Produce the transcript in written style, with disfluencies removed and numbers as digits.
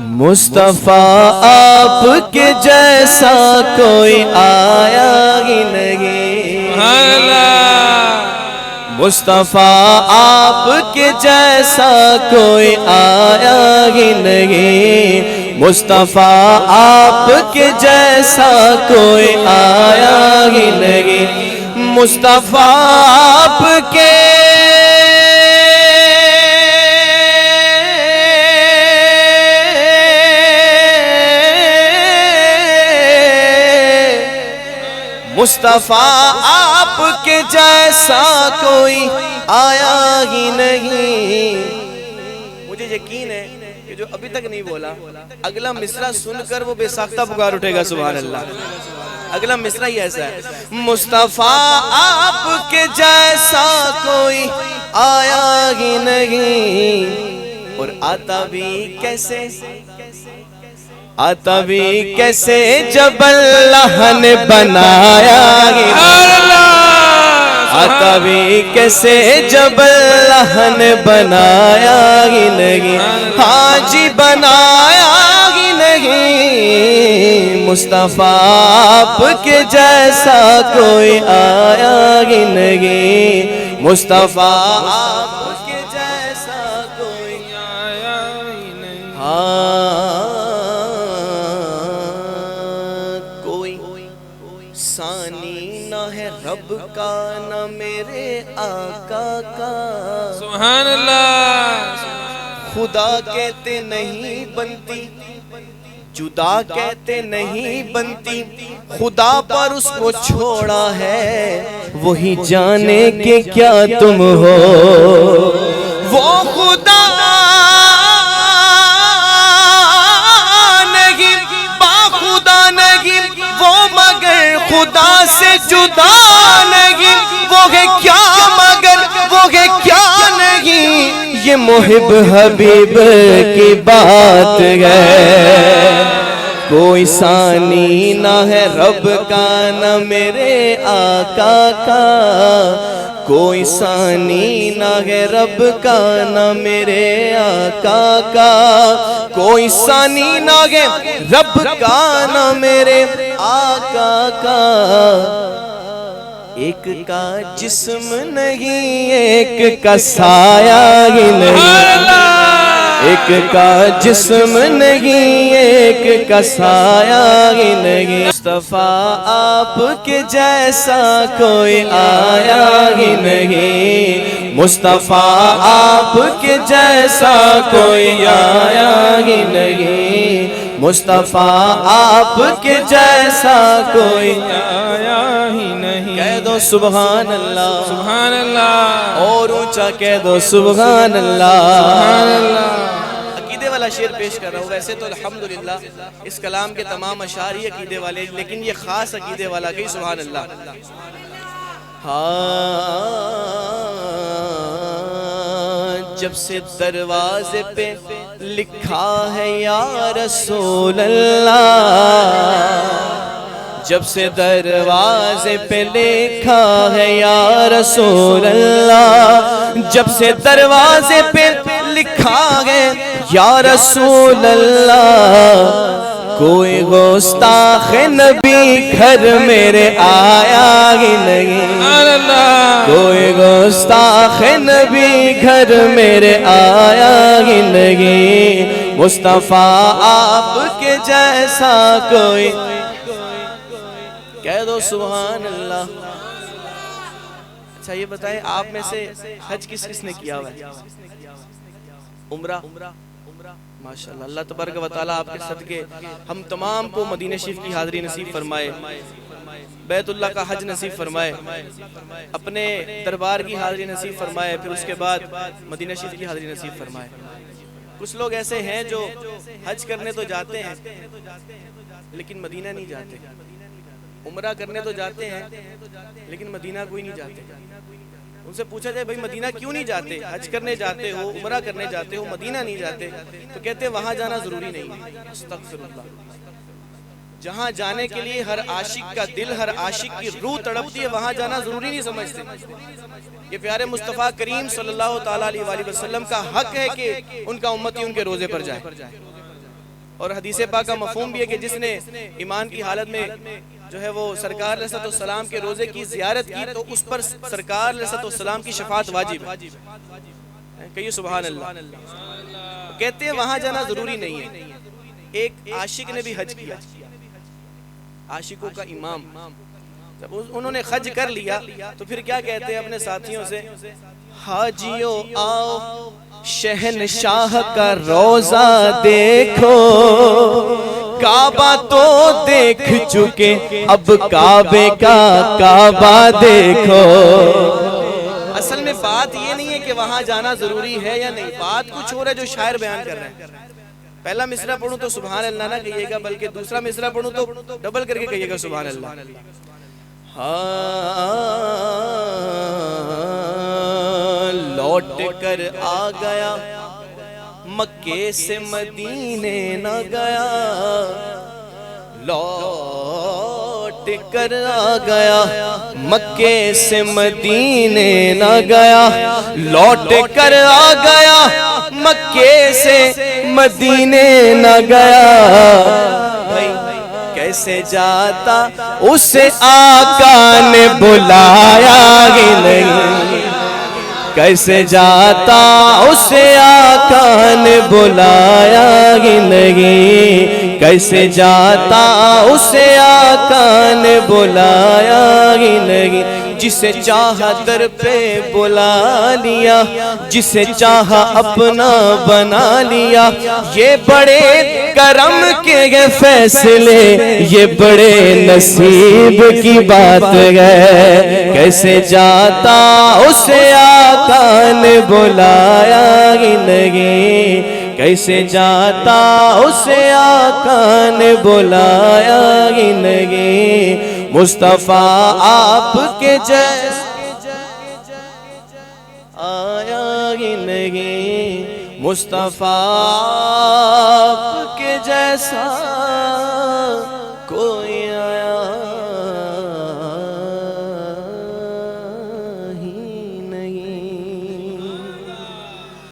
مصطفیٰ آپ کے جیسا کوئی آیا ہی نہیں، مصطفیٰ آپ کے جیسا کوئی آیا ہی نہیں، مصطفیٰ آپ کے جیسا کوئی آیا ہی نہیں، مصطفیٰ آپ کے مصطفیٰ آپ کے جیسا کوئی آیا ہی نہیں۔ مجھے یقین ہے کہ جو ابھی تک نہیں بولا اگلا مصرع سن کر وہ بے ساختہ پکار اٹھے گا سبحان اللہ۔ اگلا مصرع ہی ایسا ہے، مصطفیٰ آپ کے جیسا کوئی آیا ہی نہیں، اور آتا بھی کیسے، آتا بھی کیسے جب اللہ نے بنایا ہی نہیں، آتا بھی کیسے جب اللہ نے بنایا ہی نہیں، ہاں جی بنایا ہی نہیں، مصطفیٰ آپ کے جیسا کوئی آیا ہی نہیں، مصطفیٰ آپ کے جیسا کوئی آیا ہی نہیں، ہاں ثانی نہ ہے رب کا نہ میرے آقا کا، سبحان اللہ۔ خدا کہتے نہیں بنتی، جدا کہتے نہیں بنتی، خدا پر اس کو چھوڑا ہے، وہی جانے کہ کیا تم ہو، وہ خدا خدا سے جدا نہیں، وہ ہے کیا مگر وہ ہے کیا نہیں، یہ محب حبیب کی بات ہے، کوئی ثانی نہ ہے رب کا نہ میرے آقا کا، کوئی ثانی نہ ہے رب کا نہ میرے آقا کا، کوئی ثانی نہ ہے رب کا نہ میرے آقا کا، ایک کا جسم نہیں ایک کا سایہ ہی نہیں، ایک کا جسم نہیں ایک کا سایہ ہی نہیں، مصطفیٰ آپ کے جیسا کوئی آیا ہی نہیں، مصطفیٰ آپ کے جیسا کوئی آیا ہی نہیں، مصطفیٰ آپ کے جیسا کوئی آیا ہی نہیں، کہہ دو سبحان اللہ، سبحان اللہ، اور اونچا کہہ دو سبحان اللہ، سبحان اللہ۔ عقیدے والا شعر پیش کر رہا ہوں، ویسے تو الحمدللہ اس کلام کے تمام اشعار ہی عقیدے والے، لیکن یہ خاص عقیدے والا کہ سبحان اللہ۔ جب سے دروازے پہ لکھا ہے یا رسول اللہ، جب سے دروازے پہ لکھا ہے یا رسول اللہ، جب سے دروازے پہ لکھا ہے یا رسول اللہ، کوئی گستاخ نبی گھر میرے آیا ہی نہیں، کوئی گستاخ نبی گھر میرے آیا ہی نہیں، مصطفیٰ آپ کے جیسا کوئی، کہہ دو سبحان اللہ۔ اچھا یہ بتائیں آپ میں سے حج کس کس نے کیا ہوا ہے؟ عمرہ؟ ماشاءاللہ، اللہ تبارک و تعالیٰ آپ کے صدقے ہم تمام کو مدینہ شریف کی حاضری نصیب فرمائے، بیت اللہ کا حج نصیب فرمائے، اپنے دربار کی حاضری نصیب فرمائے، پھر اس کے بعد مدینہ شریف کی حاضری نصیب فرمائے۔ کچھ لوگ ایسے ہیں جو حج کرنے تو جاتے ہیں لیکن مدینہ نہیں جاتے، عمرہ کرنے تو جاتے ہیں لیکن مدینہ کوئی نہیں جاتے۔ ان سے پوچھا جائے بھائی مدینہ کیوں نہیں جاتے، حج کرنے جاتے ہو، عمرہ کرنے جاتے ہو، مدینہ نہیں جاتے، تو کہتے ہیں وہاں جانا ضروری نہیں ہے۔ استغفر اللہ، جہاں جانے کے لیے ہر عاشق کا دل، ہر عاشق کی روح تڑپتی ہے، وہاں جانا ضروری نہیں سمجھتے۔ یہ پیارے مصطفیٰ کریم صلی اللہ تعالیٰ علیہ وسلم کا حق ہے کہ ان کا امتی ان کے روزے پر جائے۔ اور حدیث پاک کا مفہوم بھی ہے کہ جس نے ایمان کی حالت میں جو ہے وہ سرکار علیہ السلام کے روزے کی زیارت کی تو اس پر سرکار علیہ السلام کی شفاعت واجب ہے. کہیے سبحان اللہ. کہتے ہیں وہاں جانا ضروری نہیں ہے. ایک عاشق نے بھی حج کیا, عاشقوں کا امام, جب انہوں نے حج کر لیا تو پھر کیا کہتے ہیں اپنے ساتھیوں سے, حاجیوں آؤ شہنشاہ کا روزہ دیکھو, کعبہ تو دیکھ چکے اب کعبے کا کعبہ دیکھو. اصل میں بات یہ نہیں ہے کہ وہاں جانا ضروری ہے یا نہیں, بات کچھ اور ہے جو شاعر بیان کر رہے ہیں. پہلا مصرع پڑھوں تو سبحان اللہ نہ کہیے گا, بلکہ دوسرا مصرع پڑھوں تو ڈبل کر کے کہیے گا سبحان اللہ. لوٹ کر آ گیا مکے سے مدینے نہ گیا, لوٹ کر آ گیا مکے سے مدینے نہ گیا, لوٹ کر آ گیا مکے سے مدینے نہ گیا. کیسے جاتا اسے آقا نے بلایا ہی نہیں, کیسے جاتا اسے آقا نے بلایا ہی نہیں, کیسے جاتا اسے آقا نے بلایا ہی نہیں. جسے چاہا در پہ بلا لیا, جسے چاہا اپنا بنا لیا. یہ بڑے کرم کے یہ فیصلے, یہ بڑے نصیب کی بات ہے. کیسے جاتا اسے آقا نے بلایا ہی نہیں, کیسے جاتا اسے آقا نے بلایا ہی نہیں. مصطفیٰ آپ کے جیسا آیا ہی نہیں, مصطفیٰ آپ کے جیسا کوئی